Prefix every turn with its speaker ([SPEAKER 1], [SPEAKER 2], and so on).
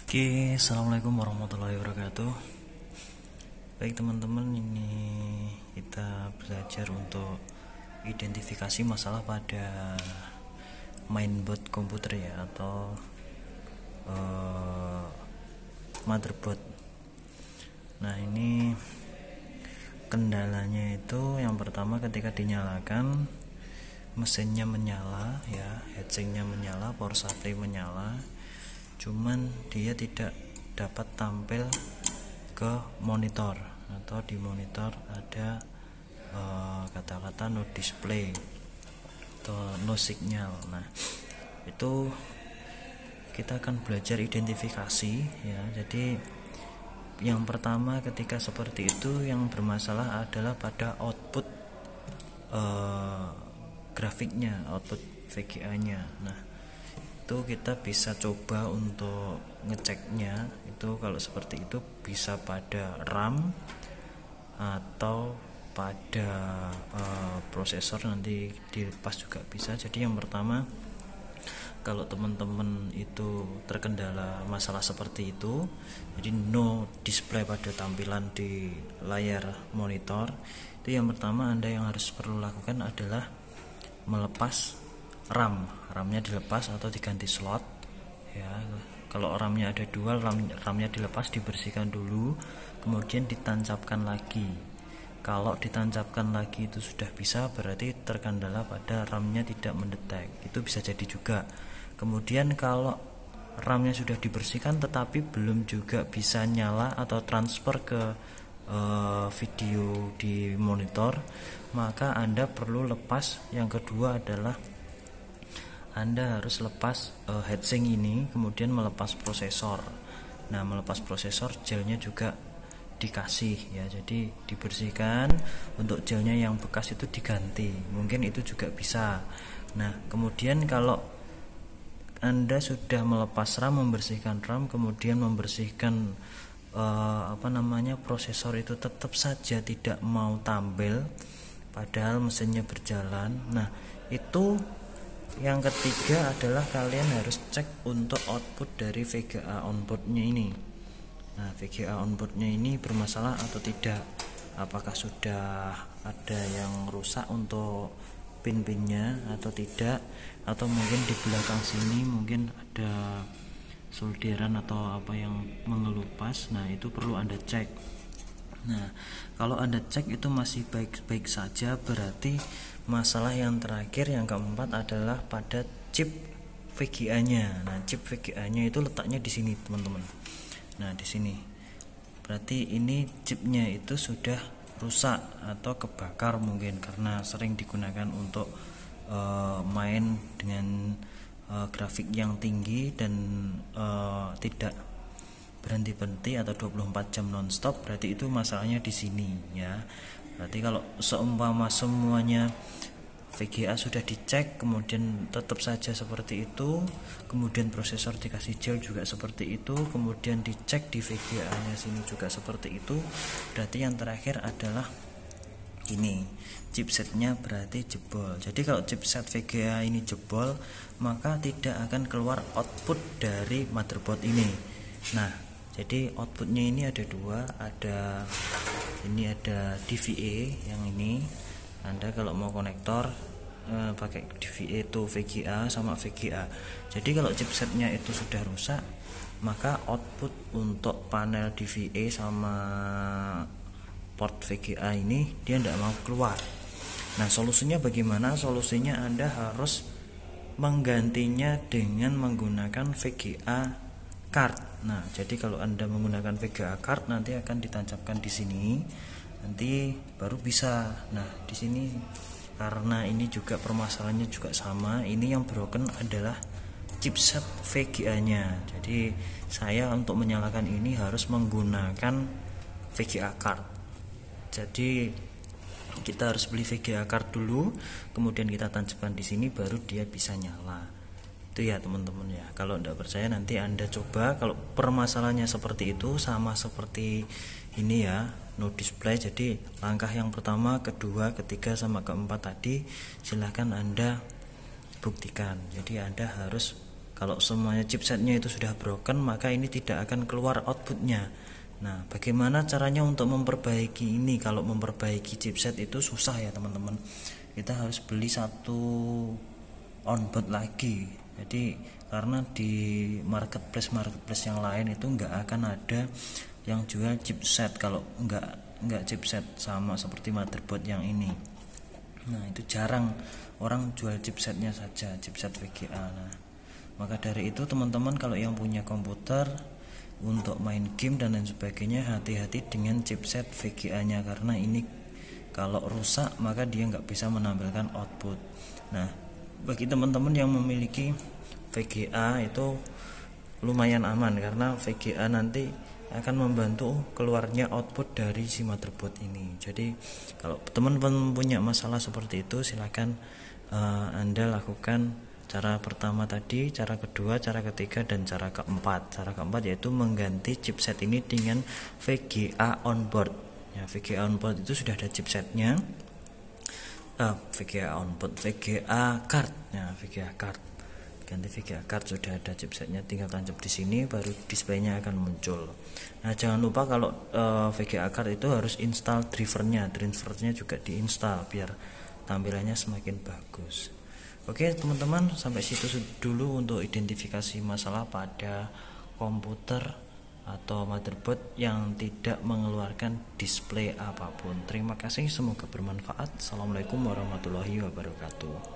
[SPEAKER 1] Oke, assalamualaikum warahmatullahi wabarakatuh. Baik teman-teman, ini kita belajar untuk identifikasi masalah pada mainboard komputer ya, atau motherboard. Nah, ini kendalanya itu yang pertama, ketika dinyalakan mesinnya menyala ya, heatsinknya menyala, power supply menyala, cuman dia tidak dapat tampil ke monitor, atau di monitor ada kata-kata no display atau no signal. Nah, itu kita akan belajar identifikasi ya. Jadi yang pertama, ketika seperti itu, yang bermasalah adalah pada output grafiknya, output VGA-nya. Nah, itu kita bisa coba untuk ngeceknya. Itu kalau seperti itu bisa pada RAM atau pada prosesor, nanti dilepas juga bisa. Jadi yang pertama, kalau teman-teman itu terkendala masalah seperti itu, jadi no display pada tampilan di layar monitor, itu yang pertama Anda yang harus perlu lakukan adalah melepas RAM-nya dilepas atau diganti slot ya. Kalau RAM-nya ada dua, RAM-nya dilepas, dibersihkan dulu, kemudian ditancapkan lagi. Kalau ditancapkan lagi itu sudah bisa, berarti terkendala pada RAM-nya tidak mendetek, itu bisa jadi juga. Kemudian kalau RAM-nya sudah dibersihkan tetapi belum juga bisa nyala atau transfer ke video di monitor, maka Anda perlu lepas. Yang kedua adalah Anda harus lepas heatsink ini, kemudian melepas prosesor. Nah, melepas prosesor, gelnya juga dikasih ya, jadi dibersihkan. Untuk gelnya yang bekas itu diganti, mungkin itu juga bisa. Nah, kemudian kalau Anda sudah melepas RAM, membersihkan RAM, kemudian membersihkan prosesor, itu tetap saja tidak mau tampil padahal mesinnya berjalan. Nah, itu yang ketiga adalah kalian harus cek untuk output dari VGA onboardnya ini. Nah, VGA onboardnya ini bermasalah atau tidak, apakah sudah ada yang rusak untuk pin-pinnya atau tidak, atau mungkin di belakang sini mungkin ada solderan atau apa yang mengelupas. Nah, itu perlu Anda cek. Nah, kalau Anda cek itu masih baik-baik saja, berarti masalah yang terakhir, yang keempat, adalah pada chip VGA-nya. Nah, chip VGA-nya itu letaknya di sini, teman-teman. Nah, di sini. Berarti ini chipnya itu sudah rusak atau kebakar, mungkin karena sering digunakan untuk main dengan grafik yang tinggi dan tidak berhenti-berhenti atau 24 jam nonstop. Berarti itu masalahnya di sini ya. Berarti kalau seumpama semuanya VGA sudah dicek, kemudian tetap saja seperti itu, kemudian prosesor dikasih gel juga seperti itu, kemudian dicek di VGA-nya sini juga seperti itu, berarti yang terakhir adalah ini, chipsetnya berarti jebol. Jadi kalau chipset VGA ini jebol, maka tidak akan keluar output dari motherboard ini. Nah, jadi outputnya ini ada dua, ada DVA yang ini. Anda kalau mau konektor pakai DVA itu VGA sama VGA. Jadi kalau chipsetnya itu sudah rusak, maka output untuk panel DVA sama port VGA ini dia tidak mau keluar. Nah, solusinya bagaimana? Solusinya Anda harus menggantinya dengan menggunakan VGA card. Nah, jadi kalau Anda menggunakan VGA card, nanti akan ditancapkan di sini, nanti baru bisa. Nah, di sini karena ini juga permasalahannya juga sama, ini yang broken adalah chipset VGA-nya. Jadi saya untuk menyalakan ini harus menggunakan VGA card. Jadi kita harus beli VGA card dulu, kemudian kita tancapkan di sini, baru dia bisa nyala. Itu ya teman-teman ya. Kalau tidak percaya, nanti Anda coba. Kalau permasalahannya seperti itu, sama seperti ini ya, no display. Jadi langkah yang pertama, kedua, ketiga, sama keempat tadi silahkan Anda buktikan. Jadi Anda harus Kalau semuanya chipsetnya itu sudah broken, maka ini tidak akan keluar outputnya. Nah, bagaimana caranya untuk memperbaiki ini? Kalau memperbaiki chipset itu susah ya teman-teman. Kita harus beli satu onboard lagi. Jadi karena di marketplace yang lain itu nggak akan ada yang jual chipset kalau nggak chipset sama seperti motherboard yang ini. Nah, itu jarang orang jual chipsetnya saja, chipset VGA. Nah, maka dari itu teman-teman kalau yang punya komputer untuk main game dan lain sebagainya, hati-hati dengan chipset VGA nya, karena ini kalau rusak maka dia nggak bisa menampilkan output. Nah, bagi teman-teman yang memiliki VGA itu lumayan aman, karena VGA nanti akan membantu keluarnya output dari si motherboard ini. Jadi kalau teman-teman punya masalah seperti itu, silakan Anda lakukan cara pertama tadi, cara kedua, cara ketiga, dan cara keempat. Cara keempat yaitu mengganti chipset ini dengan VGA onboard. Ya, VGA onboard itu sudah ada chipsetnya. VGA onboard, VGA card. Ya, VGA card. Ganti VGA card, sudah ada chipsetnya, tinggal tancap di sini baru displaynya akan muncul. Nah, jangan lupa kalau VGA card itu harus install drivernya juga diinstal biar tampilannya semakin bagus. Oke teman-teman, sampai situ dulu untuk identifikasi masalah pada komputer atau motherboard yang tidak mengeluarkan display apapun. Terima kasih, semoga bermanfaat. Assalamualaikum warahmatullahi wabarakatuh.